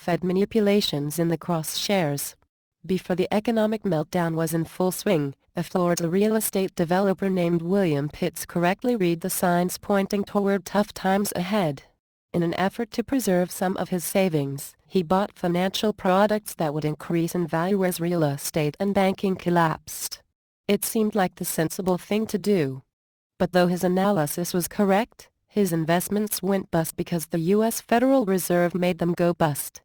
Fed manipulations in the Crosshairs. Before the economic meltdown was in full swing, a Florida real estate developer named William Pitts correctly read the signs pointing toward tough times ahead. In an effort to preserve some of his savings, he bought financial products that would increase in value as real estate and banking collapsed. It seemed like the sensible thing to do. But though his analysis was correct, his investments went bust because the U.S. Federal Reserve made them go bust.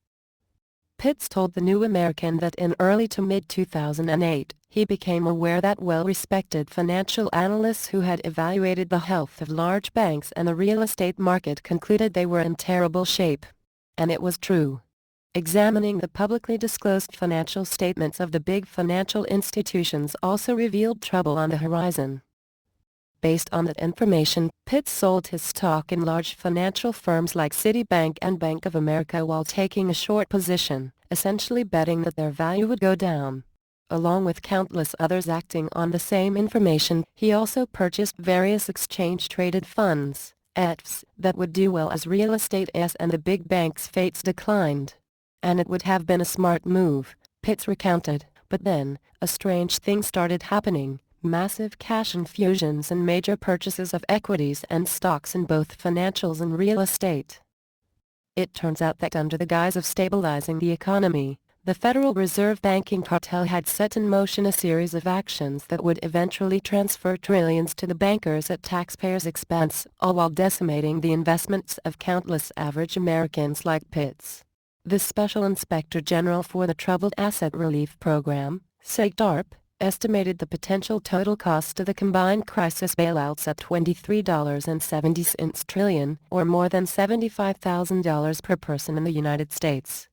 Pitts told the New American that in early to mid-2008, he became aware that well-respected financial analysts who had evaluated the health of large banks and the real estate market concluded they were in terrible shape. And it was true. Examining the publicly disclosed financial statements of the big financial institutions also revealed trouble on the horizon. Based on that information, Pitts sold his stock in large financial firms like Citibank and Bank of America while taking a short position, essentially betting that their value would go down. Along with countless others acting on the same information, he also purchased various exchange-traded funds, ETFs, that would do well as real estate and the big banks' fates declined. And it would have been a smart move, Pitts recounted, but then, a strange thing started happening. Massive cash infusions and major purchases of equities and stocks in both financials and real estate. It turns out that under the guise of stabilizing the economy, the Federal Reserve banking cartel had set in motion a series of actions that would eventually transfer trillions to the bankers at taxpayers' expense, all while decimating the investments of countless average Americans like Pitts. The Special Inspector General for the Troubled Asset Relief Program, SAGTARP, estimated the potential total cost of the combined crisis bailouts at $23.70 trillion, or more than $75,000 per person in the United States.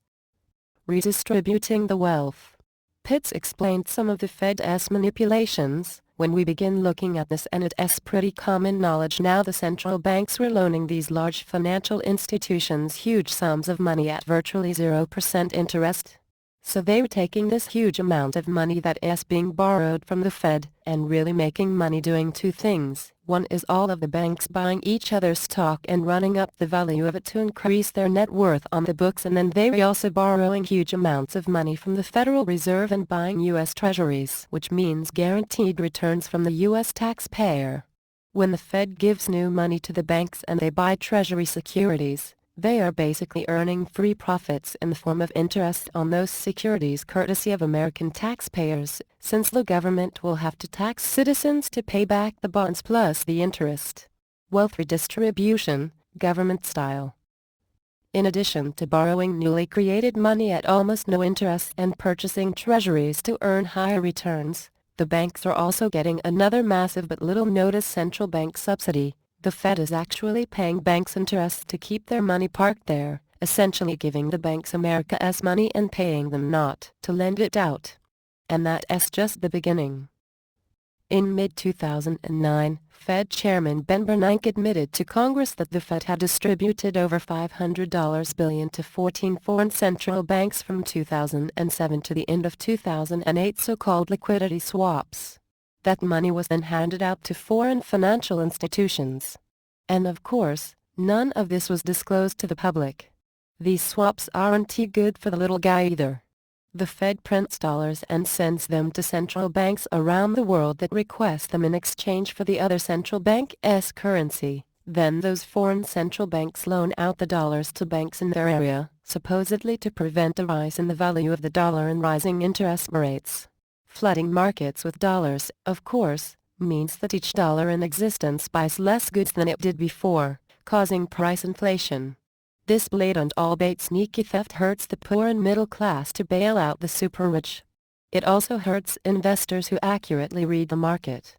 Redistributing the wealth. Pitts explained some of the Fed's manipulations. When we begin looking at this, and it's pretty common knowledge now, the central banks were loaning these large financial institutions huge sums of money at virtually 0% interest. So they were taking this huge amount of money that is being borrowed from the Fed, and really making money doing two things. One is all of the banks buying each other's stock and running up the value of it to increase their net worth on the books, and then they were also borrowing huge amounts of money from the Federal Reserve and buying U.S. Treasuries, which means guaranteed returns from the U.S. taxpayer. When the Fed gives new money to the banks and they buy Treasury securities, they are basically earning free profits in the form of interest on those securities courtesy of American taxpayers, since the government will have to tax citizens to pay back the bonds plus the interest. Wealth redistribution, government style. In addition to borrowing newly created money at almost no interest and purchasing treasuries to earn higher returns, the banks are also getting another massive but little noticed central bank subsidy. The Fed is actually paying banks interest to keep their money parked there, essentially giving the banks America's money and paying them not to lend it out. And that's just the beginning. In mid-2009, Fed Chairman Ben Bernanke admitted to Congress that the Fed had distributed over $500 billion to 14 foreign central banks from 2007 to the end of 2008, so-called liquidity swaps. That money was then handed out to foreign financial institutions. And of course, none of this was disclosed to the public. These swaps aren't too good for the little guy either. The Fed prints dollars and sends them to central banks around the world that request them in exchange for the other central bank's currency. Then those foreign central banks loan out the dollars to banks in their area, supposedly to prevent a rise in the value of the dollar and rising interest rates. Flooding markets with dollars, of course, means that each dollar in existence buys less goods than it did before, causing price inflation. This blatant albeit sneaky theft hurts the poor and middle class to bail out the super rich. It also hurts investors who accurately read the market.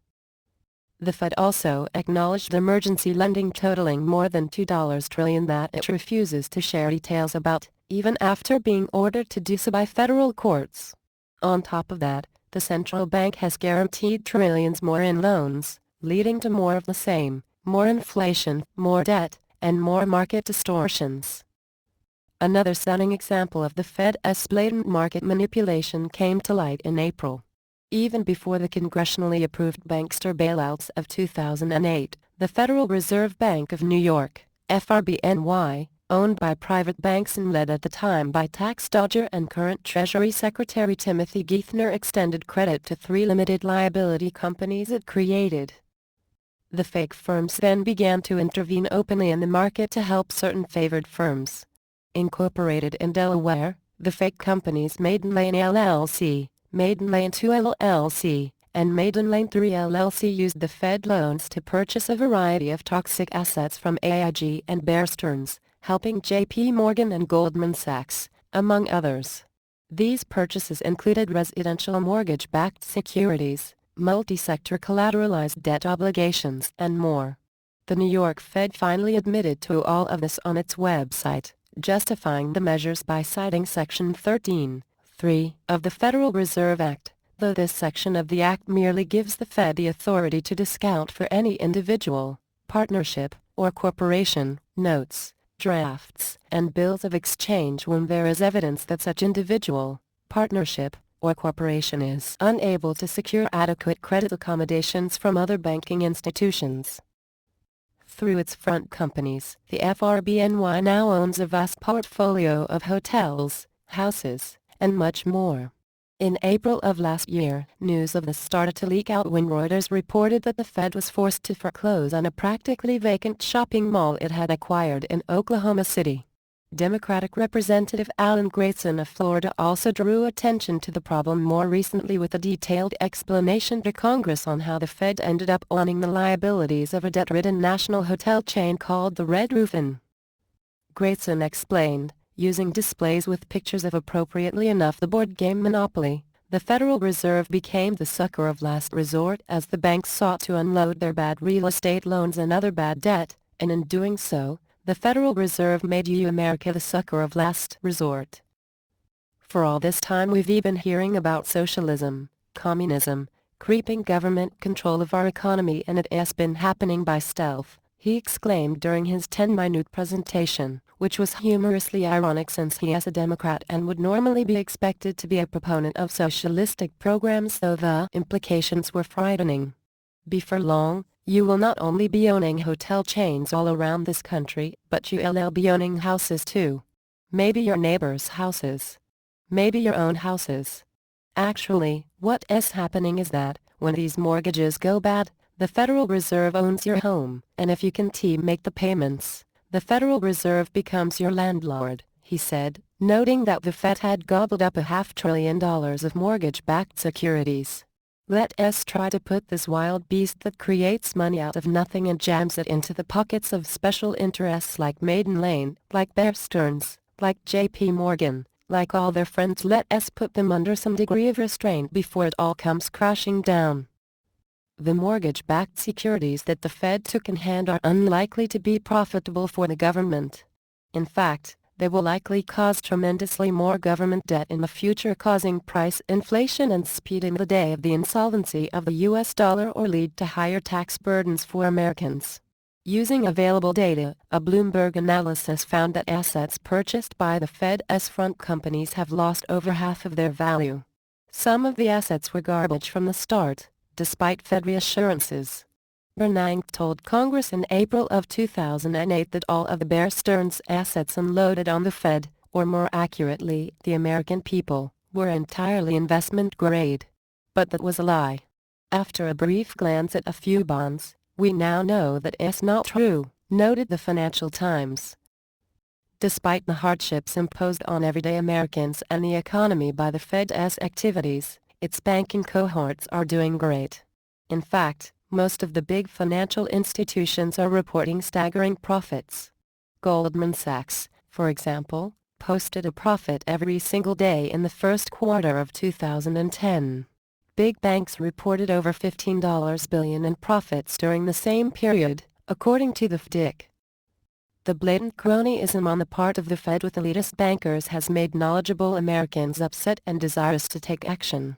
The Fed also acknowledged emergency lending totaling more than $2 trillion that it refuses to share details about, even after being ordered to do so by federal courts. On top of that, the central bank has guaranteed trillions more in loans, leading to more of the same, more inflation, more debt, and more market distortions. Another stunning example of the Fed's blatant market manipulation came to light in April. Even before the congressionally approved bankster bailouts of 2008, the Federal Reserve Bank of New York, FRBNY, owned by private banks and led at the time by tax dodger and current Treasury Secretary Timothy Geithner, extended credit to 3 limited liability companies it created. The fake firms then began to intervene openly in the market to help certain favored firms. Incorporated in Delaware, the fake companies Maiden Lane LLC, Maiden Lane 2 LLC, and Maiden Lane 3 LLC used the Fed loans to purchase a variety of toxic assets from AIG and Bear Stearns, helping J.P. Morgan and Goldman Sachs, among others. These purchases included residential mortgage-backed securities, multi-sector collateralized debt obligations, and more. The New York Fed finally admitted to all of this on its website, justifying the measures by citing Section 13(3) of the Federal Reserve Act, though this section of the Act merely gives the Fed the authority to discount for any individual, partnership, or corporation, notes, drafts, and bills of exchange when there is evidence that such individual, partnership, or corporation is unable to secure adequate credit accommodations from other banking institutions. Through its front companies, the FRBNY now owns a vast portfolio of hotels, houses, and much more. In April of last year, news of this started to leak out when Reuters reported that the Fed was forced to foreclose on a practically vacant shopping mall it had acquired in Oklahoma City. Democratic Representative Alan Grayson of Florida also drew attention to the problem more recently with a detailed explanation to Congress on how the Fed ended up owning the liabilities of a debt-ridden national hotel chain called the Red Roof Inn. Grayson explained, using displays with pictures of appropriately enough the board game Monopoly, the Federal Reserve became the sucker of last resort as the banks sought to unload their bad real estate loans and other bad debt, and in doing so, the Federal Reserve made America the sucker of last resort. For all this time we've been hearing about socialism, communism, creeping government control of our economy, and it has been happening by stealth, he exclaimed during his 10-minute presentation, which was humorously ironic since he is a Democrat and would normally be expected to be a proponent of socialistic programs, though the implications were frightening. Before long, you will not only be owning hotel chains all around this country, but you'll be owning houses too. Maybe your neighbors' houses. Maybe your own houses. Actually, what's happening is that, when these mortgages go bad, the Federal Reserve owns your home, and if you can't make the payments, the Federal Reserve becomes your landlord, he said, noting that the Fed had gobbled up $500 billion of mortgage-backed securities. Let's try to put this wild beast that creates money out of nothing and jams it into the pockets of special interests like Maiden Lane, like Bear Stearns, like J.P. Morgan, like all their friends. Let's put them under some degree of restraint before it all comes crashing down. The mortgage-backed securities that the Fed took in hand are unlikely to be profitable for the government. In fact, they will likely cause tremendously more government debt in the future, causing price inflation and speeding the day of the insolvency of the U.S. dollar, or lead to higher tax burdens for Americans. Using available data, a Bloomberg analysis found that assets purchased by the Fed's front companies have lost over half of their value. Some of the assets were garbage from the start, despite Fed reassurances. Bernanke told Congress in April of 2008 that all of the Bear Stearns assets unloaded on the Fed, or more accurately, the American people, were entirely investment grade. But that was a lie. After a brief glance at a few bonds, we now know that it's not true, noted the Financial Times. Despite the hardships imposed on everyday Americans and the economy by the Fed's activities, its banking cohorts are doing great. In fact, most of the big financial institutions are reporting staggering profits. Goldman Sachs, for example, posted a profit every single day in the first quarter of 2010. Big banks reported over $15 billion in profits during the same period, according to the FDIC. The blatant cronyism on the part of the Fed with elitist bankers has made knowledgeable Americans upset and desirous to take action.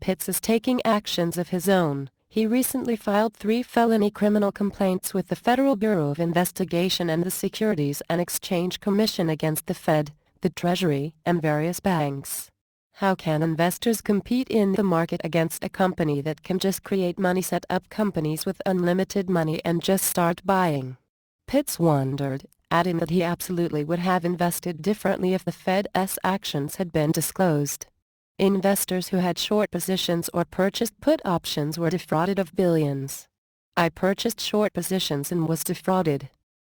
Pitts is taking actions of his own. He recently filed 3 felony criminal complaints with the Federal Bureau of Investigation and the Securities and Exchange Commission against the Fed, the Treasury, and various banks. How can investors compete in the market against a company that can just create money, set up companies with unlimited money and just start buying? Pitts wondered, adding that he absolutely would have invested differently if the Fed's actions had been disclosed. Investors who had short positions or purchased put options were defrauded of billions. I purchased short positions and was defrauded.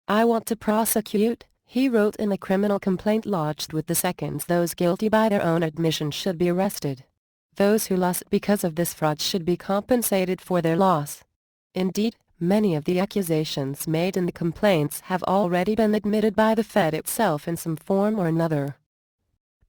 I want to prosecute, he wrote in a criminal complaint lodged with the seconds. Those guilty by their own admission should be arrested. Those who lost because of this fraud should be compensated for their loss. Indeed, many of the accusations made in the complaints have already been admitted by the Fed itself in some form or another.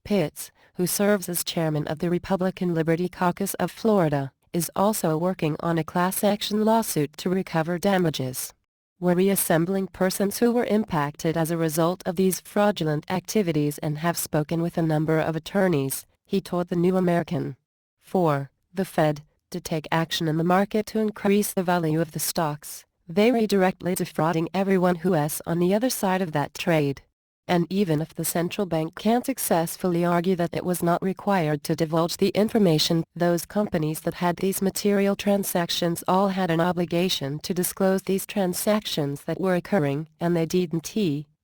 Pitts, who serves as chairman of the Republican Liberty Caucus of Florida, is also working on a class action lawsuit to recover damages. We're reassembling persons who were impacted as a result of these fraudulent activities and have spoken with a number of attorneys, he told the New American. For the Fed to take action in the market to increase the value of the stocks, they were directly defrauding everyone who's on the other side of that trade. And even if the central bank can't successfully argue that it was not required to divulge the information, those companies that had these material transactions all had an obligation to disclose these transactions that were occurring, and they didn't,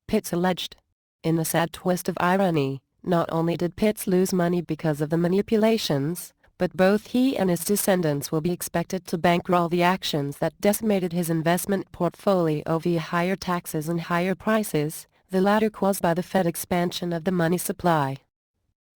Pitts alleged. In a sad twist of irony, not only did Pitts lose money because of the manipulations, but both he and his descendants will be expected to bankroll the actions that decimated his investment portfolio via higher taxes and higher prices, the latter caused by the Fed expansion of the money supply.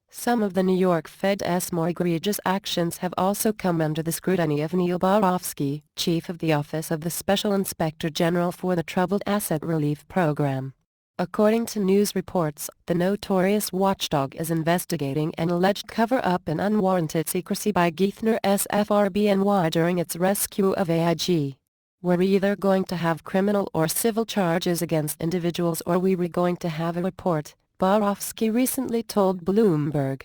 Some of the New York Fed's more egregious actions have also come under the scrutiny of Neil Barofsky, chief of the Office of the Special Inspector General for the Troubled Asset Relief Program. According to news reports, the notorious watchdog is investigating an alleged cover-up and unwarranted secrecy by Geithner's FRBNY during its rescue of AIG. We're either going to have criminal or civil charges against individuals or we're going to have a report, Barofsky recently told Bloomberg.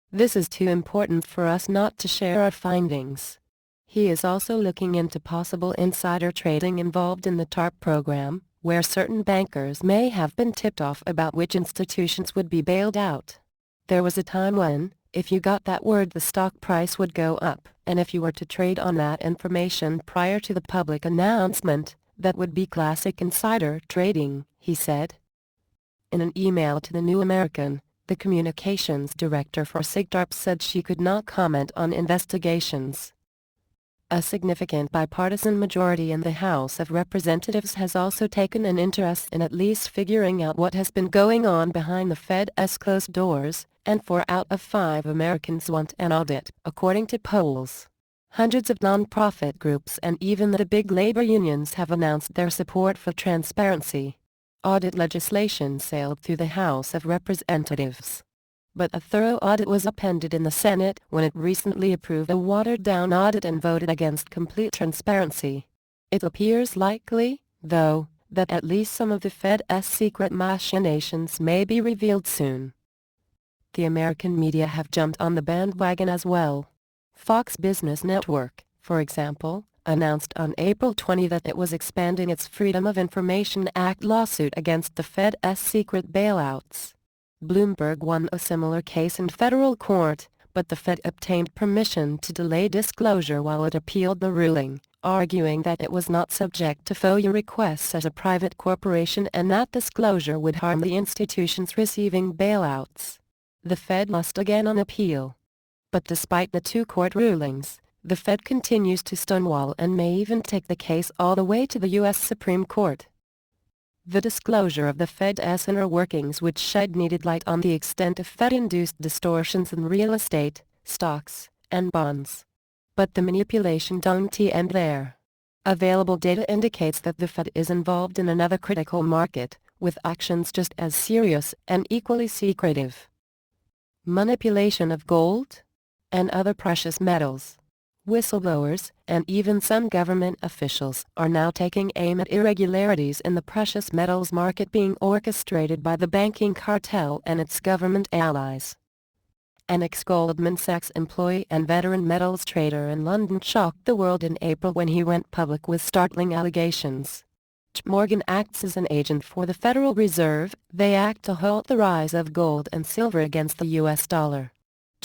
This is too important for us not to share our findings. He is also looking into possible insider trading involved in the TARP program, where certain bankers may have been tipped off about which institutions would be bailed out. There was a time when, if you got that word, the stock price would go up, and if you were to trade on that information prior to the public announcement, that would be classic insider trading, he said. In an email to the New American, the communications director for SIGTARP said she could not comment on investigations. A significant bipartisan majority in the House of Representatives has also taken an interest in at least figuring out what has been going on behind the Fed's closed doors, and 4 out of 5 Americans want an audit, according to polls. Hundreds of nonprofit groups and even the big labor unions have announced their support for transparency. Audit legislation sailed through the House of Representatives. But a thorough audit was appended in the Senate when it recently approved a watered-down audit and voted against complete transparency. It appears likely, though, that at least some of the Fed's secret machinations may be revealed soon. The American media have jumped on the bandwagon as well. Fox Business Network, for example, announced on April 20 that it was expanding its Freedom of Information Act lawsuit against the Fed's secret bailouts. Bloomberg won a similar case in federal court, but the Fed obtained permission to delay disclosure while it appealed the ruling, arguing that it was not subject to FOIA requests as a private corporation and that disclosure would harm the institutions receiving bailouts. The Fed lost again on appeal. But despite the 2 court rulings, the Fed continues to stonewall and may even take the case all the way to the U.S. Supreme Court. The disclosure of the Fed's inner workings would shed needed light on the extent of Fed-induced distortions in real estate, stocks, and bonds. But the manipulation don't end there. Available data indicates that the Fed is involved in another critical market, with actions just as serious and equally secretive. Manipulation of gold and other precious metals. Whistleblowers, and even some government officials, are now taking aim at irregularities in the precious metals market being orchestrated by the banking cartel and its government allies. An ex-Goldman Sachs employee and veteran metals trader in London shocked the world in April when he went public with startling allegations. Morgan acts as an agent for the Federal Reserve. They act to halt the rise of gold and silver against the U.S. dollar.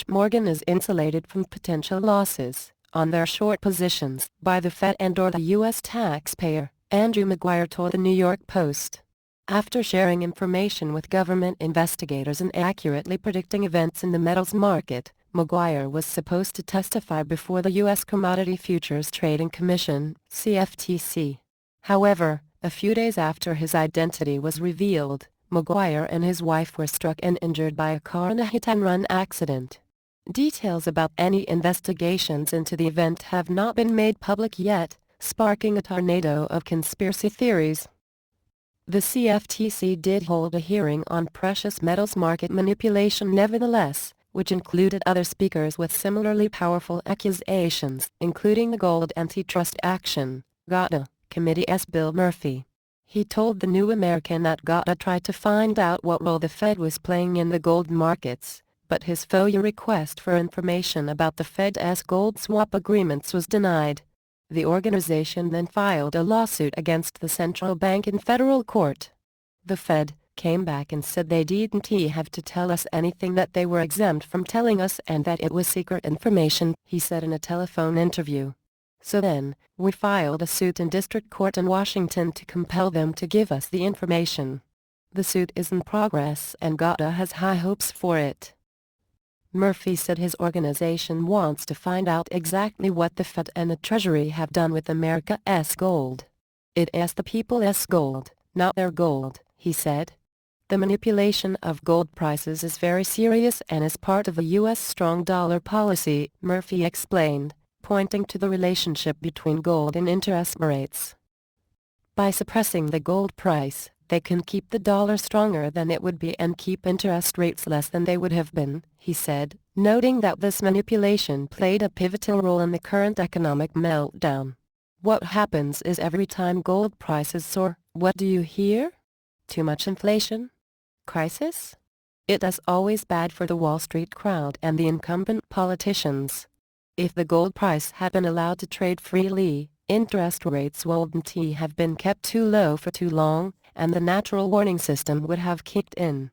Morgan is insulated from potential losses on their short positions by the Fed and/or the U.S. taxpayer, Andrew Maguire told the New York Post. After sharing information with government investigators and accurately predicting events in the metals market, McGuire was supposed to testify before the U.S. Commodity Futures Trading Commission, CFTC. However, a few days after his identity was revealed, McGuire and his wife were struck and injured by a car in a hit-and-run accident. Details about any investigations into the event have not been made public yet, sparking a tornado of conspiracy theories. The CFTC did hold a hearing on precious metals market manipulation nevertheless, which included other speakers with similarly powerful accusations, including the Gold Antitrust Action, GATA, Committee's Bill Murphy. He told the New American that GATA tried to find out what role the Fed was playing in the gold markets, but his FOIA request for information about the Fed's gold swap agreements was denied. The organization then filed a lawsuit against the central bank in federal court. The Fed came back and said they didn't have to tell us anything, that they were exempt from telling us and that it was secret information, he said in a telephone interview. So then, we filed a suit in district court in Washington to compel them to give us the information. The suit is in progress and GATA has high hopes for it. Murphy said his organization wants to find out exactly what the Fed and the Treasury have done with America's gold. It is the people's gold, not their gold, he said. The manipulation of gold prices is very serious and is part of a U.S. strong dollar policy, Murphy explained, pointing to the relationship between gold and interest rates. By suppressing the gold price, they can keep the dollar stronger than it would be and keep interest rates less than they would have been, he said, noting that this manipulation played a pivotal role in the current economic meltdown. What happens is every time gold prices soar, what do you hear? Too much inflation? Crisis? It is always bad for the Wall Street crowd and the incumbent politicians. If the gold price had been allowed to trade freely, interest rates wouldn't have been kept too low for too long, and the natural warning system would have kicked in.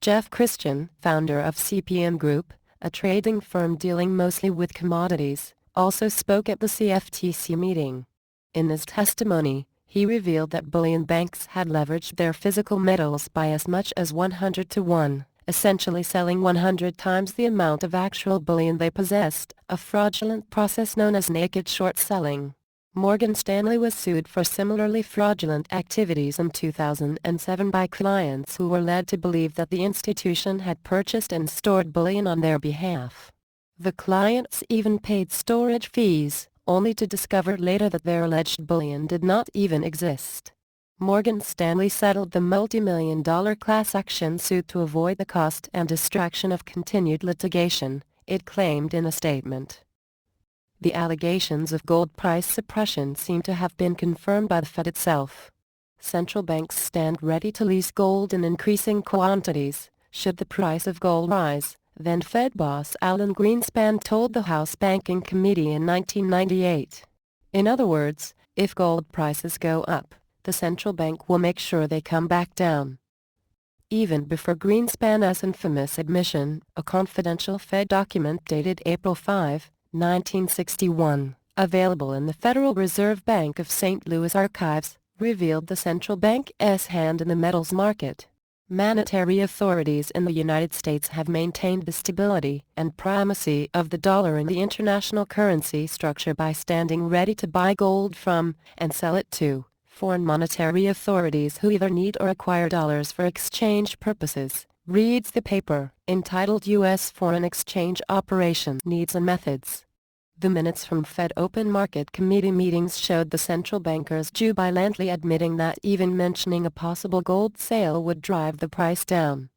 Jeff Christian, founder of CPM Group, a trading firm dealing mostly with commodities, also spoke at the CFTC meeting. In his testimony, he revealed that bullion banks had leveraged their physical metals by as much as 100 to 1, essentially selling 100 times the amount of actual bullion they possessed, a fraudulent process known as naked short selling. Morgan Stanley was sued for similarly fraudulent activities in 2007 by clients who were led to believe that the institution had purchased and stored bullion on their behalf. The clients even paid storage fees, only to discover later that their alleged bullion did not even exist. Morgan Stanley settled the multi-million-dollar class action suit to avoid the cost and distraction of continued litigation, it claimed in a statement. The allegations of gold price suppression seem to have been confirmed by the Fed itself. Central banks stand ready to lease gold in increasing quantities, should the price of gold rise, then Fed boss Alan Greenspan told the House Banking Committee in 1998. In other words, if gold prices go up, the central bank will make sure they come back down. Even before Greenspan's infamous admission, a confidential Fed document dated April 5, 1961, available in the Federal Reserve Bank of St. Louis archives, revealed the central bank's hand in the metals market. Monetary authorities in the United States have maintained the stability and primacy of the dollar in the international currency structure by standing ready to buy gold from, and sell it to, foreign monetary authorities who either need or acquire dollars for exchange purposes, reads the paper, entitled U.S. Foreign Exchange Operation Needs and Methods. The minutes from Fed Open Market Committee meetings showed the central bankers jubilantly admitting that even mentioning a possible gold sale would drive the price down.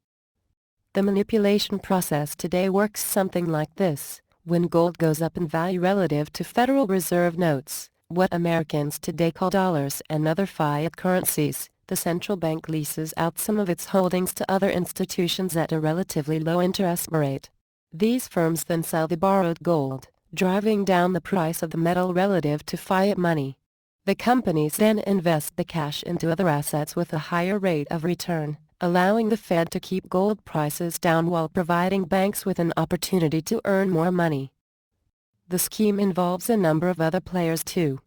The manipulation process today works something like this. When gold goes up in value relative to Federal Reserve notes, what Americans today call dollars and other fiat currencies, the central bank leases out some of its holdings to other institutions at a relatively low interest rate. These firms then sell the borrowed gold, driving down the price of the metal relative to fiat money. The companies then invest the cash into other assets with a higher rate of return, allowing the Fed to keep gold prices down while providing banks with an opportunity to earn more money. The scheme involves a number of other players too.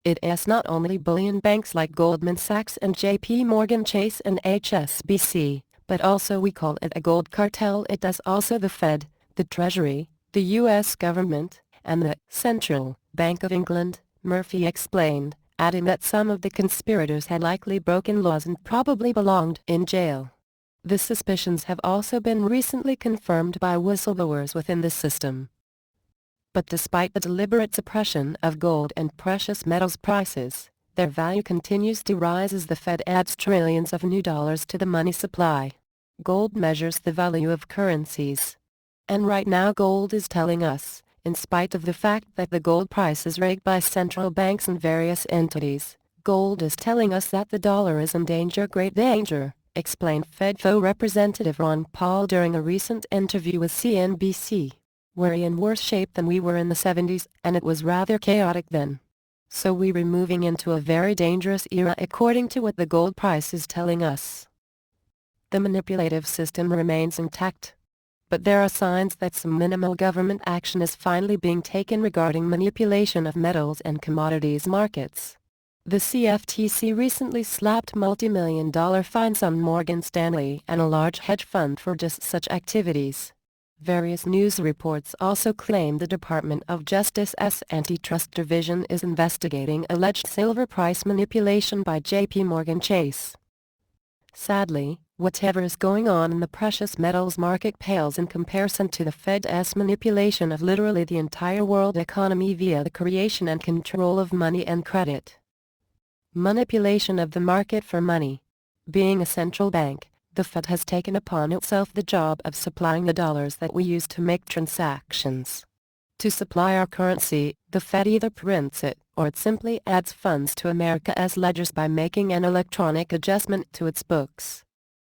It is not only bullion banks like Goldman Sachs and JP Morgan Chase and HSBC, but also we call it a gold cartel. It does also the Fed, the Treasury, the U.S. government, and the Central Bank of England, Murphy explained, adding that some of the conspirators had likely broken laws and probably belonged in jail. The suspicions have also been recently confirmed by whistleblowers within the system. But despite the deliberate suppression of gold and precious metals prices, their value continues to rise as the Fed adds trillions of new dollars to the money supply. Gold measures the value of currencies. And right now gold is telling us, in spite of the fact that the gold price is rigged by central banks and various entities, gold is telling us that the dollar is in danger, great danger, explained FedFo Representative Ron Paul during a recent interview with CNBC. We're in worse shape than we were in the 70s, and it was rather chaotic then. So we're moving into a very dangerous era according to what the gold price is telling us. The manipulative system remains intact. But there are signs that some minimal government action is finally being taken regarding manipulation of metals and commodities markets. The CFTC recently slapped multi-million-dollar fines on Morgan Stanley and a large hedge fund for just such activities. Various news reports also claim the Department of Justice's Antitrust Division is investigating alleged silver price manipulation by JP Morgan Chase. Sadly, whatever is going on in the precious metals market pales in comparison to the Fed's manipulation of literally the entire world economy via the creation and control of money and credit. Manipulation of the market for money. Being a central bank, the Fed has taken upon itself the job of supplying the dollars that we use to make transactions. To supply our currency, the Fed either prints it, or it simply adds funds to America's ledgers by making an electronic adjustment to its books.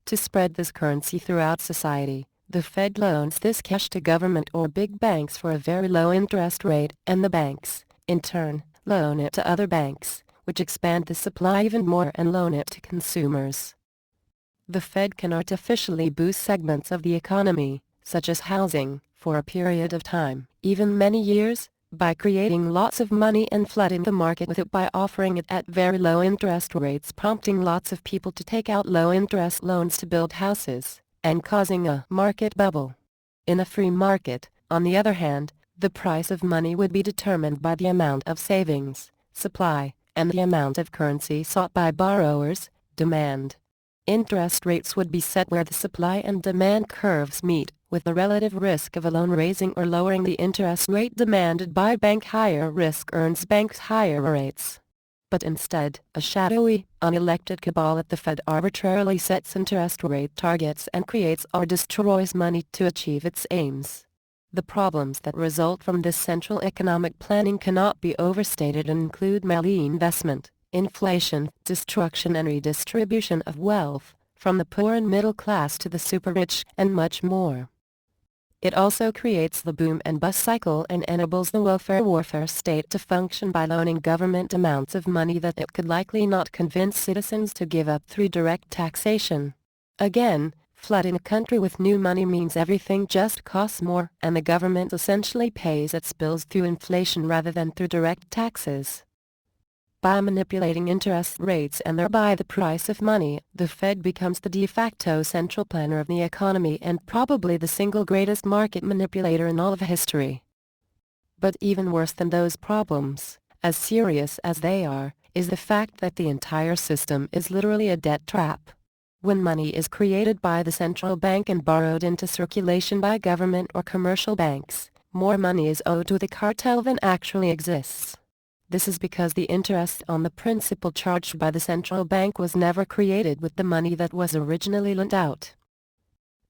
To spread this currency throughout society, the Fed loans this cash to government or big banks for a very low interest rate, and the banks, in turn, loan it to other banks, which expand the supply even more and loan it to consumers. The Fed can artificially boost segments of the economy, such as housing, for a period of time, even many years, by creating lots of money and flooding the market with it by offering it at very low interest rates, prompting lots of people to take out low-interest loans to build houses, and causing a market bubble. In a free market, on the other hand, the price of money would be determined by the amount of savings, supply, and the amount of currency sought by borrowers, demand. Interest rates would be set where the supply and demand curves meet, with the relative risk of a loan raising or lowering the interest rate demanded by bank. Higher risk earns banks higher rates. But instead, a shadowy, unelected cabal at the Fed arbitrarily sets interest rate targets and creates or destroys money to achieve its aims. The problems that result from this central economic planning cannot be overstated and include malinvestment, inflation, destruction and redistribution of wealth, from the poor and middle class to the super-rich, and much more. It also creates the boom and bust cycle and enables the welfare warfare state to function by loaning government amounts of money that it could likely not convince citizens to give up through direct taxation. Again, flooding a country with new money means everything just costs more, and the government essentially pays its bills through inflation rather than through direct taxes. By manipulating interest rates and thereby the price of money, the Fed becomes the de facto central planner of the economy and probably the single greatest market manipulator in all of history. But even worse than those problems, as serious as they are, is the fact that the entire system is literally a debt trap. When money is created by the central bank and borrowed into circulation by government or commercial banks, more money is owed to the cartel than actually exists. This is because the interest on the principal charged by the central bank was never created with the money that was originally lent out.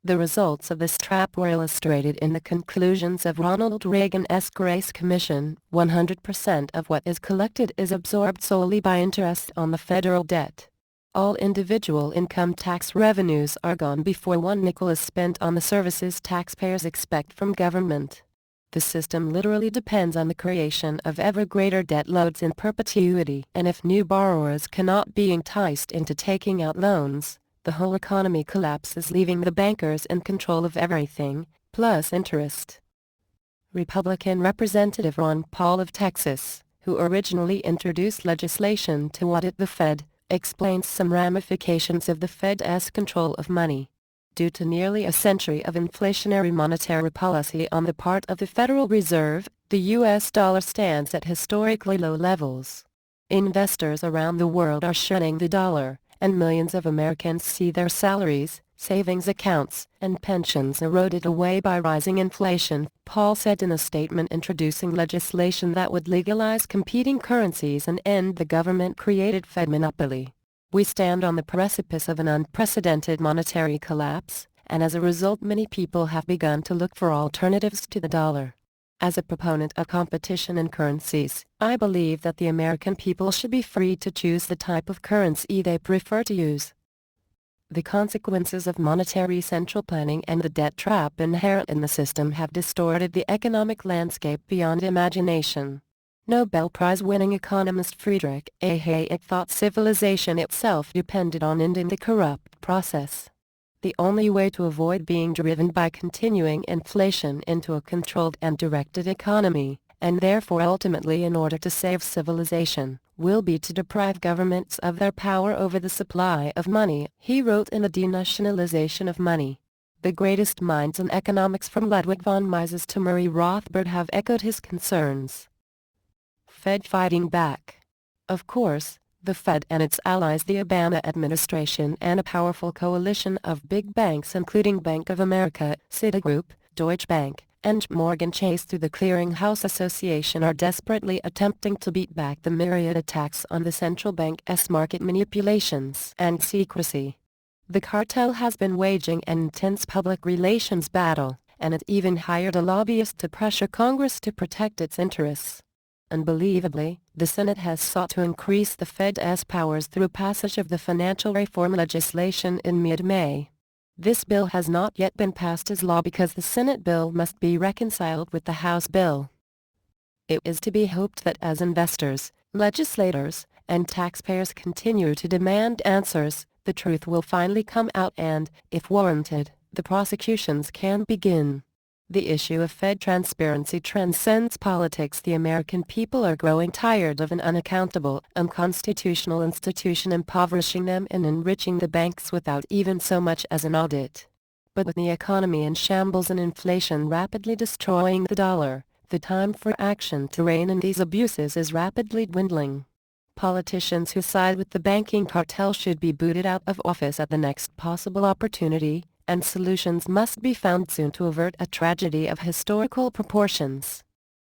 The results of this trap were illustrated in the conclusions of Ronald Reagan's Grace Commission. 100% of what is collected is absorbed solely by interest on the federal debt. All individual income tax revenues are gone before one nickel is spent on the services taxpayers expect from government. The system literally depends on the creation of ever greater debt loads in perpetuity, and if new borrowers cannot be enticed into taking out loans, the whole economy collapses, leaving the bankers in control of everything, plus interest. Republican Representative Ron Paul of Texas, who originally introduced legislation to audit the Fed, explains some ramifications of the Fed's control of money. Due to nearly a century of inflationary monetary policy on the part of the Federal Reserve, the U.S. dollar stands at historically low levels. Investors around the world are shunning the dollar, and millions of Americans see their salaries, savings accounts, and pensions eroded away by rising inflation, Paul said in a statement introducing legislation that would legalize competing currencies and end the government-created Fed monopoly. We stand on the precipice of an unprecedented monetary collapse, and as a result many people have begun to look for alternatives to the dollar. As a proponent of competition in currencies, I believe that the American people should be free to choose the type of currency they prefer to use. The consequences of monetary central planning and the debt trap inherent in the system have distorted the economic landscape beyond imagination. Nobel Prize-winning economist Friedrich A. Hayek thought civilization itself depended on ending the corrupt process. The only way to avoid being driven by continuing inflation into a controlled and directed economy, and therefore ultimately in order to save civilization, will be to deprive governments of their power over the supply of money, he wrote in The Denationalization of Money. The greatest minds in economics from Ludwig von Mises to Murray Rothbard have echoed his concerns. Fed fighting back. Of course, the Fed and its allies, the Obama administration, and a powerful coalition of big banks including Bank of America, Citigroup, Deutsche Bank, and Morgan Chase through the Clearinghouse Association are desperately attempting to beat back the myriad attacks on the central bank's market manipulations and secrecy. The cartel has been waging an intense public relations battle, and it even hired a lobbyist to pressure Congress to protect its interests. Unbelievably, the Senate has sought to increase the Fed's powers through passage of the financial reform legislation in mid-May. This bill has not yet been passed as law because the Senate bill must be reconciled with the House bill. It is to be hoped that as investors, legislators, and taxpayers continue to demand answers, the truth will finally come out and, if warranted, the prosecutions can begin. The issue of Fed transparency transcends politics. The American people are growing tired of an unaccountable, unconstitutional institution impoverishing them and enriching the banks without even so much as an audit. But with the economy in shambles and inflation rapidly destroying the dollar, the time for action to rein in these abuses is rapidly dwindling. Politicians who side with the banking cartel should be booted out of office at the next possible opportunity, and solutions must be found soon to avert a tragedy of historical proportions.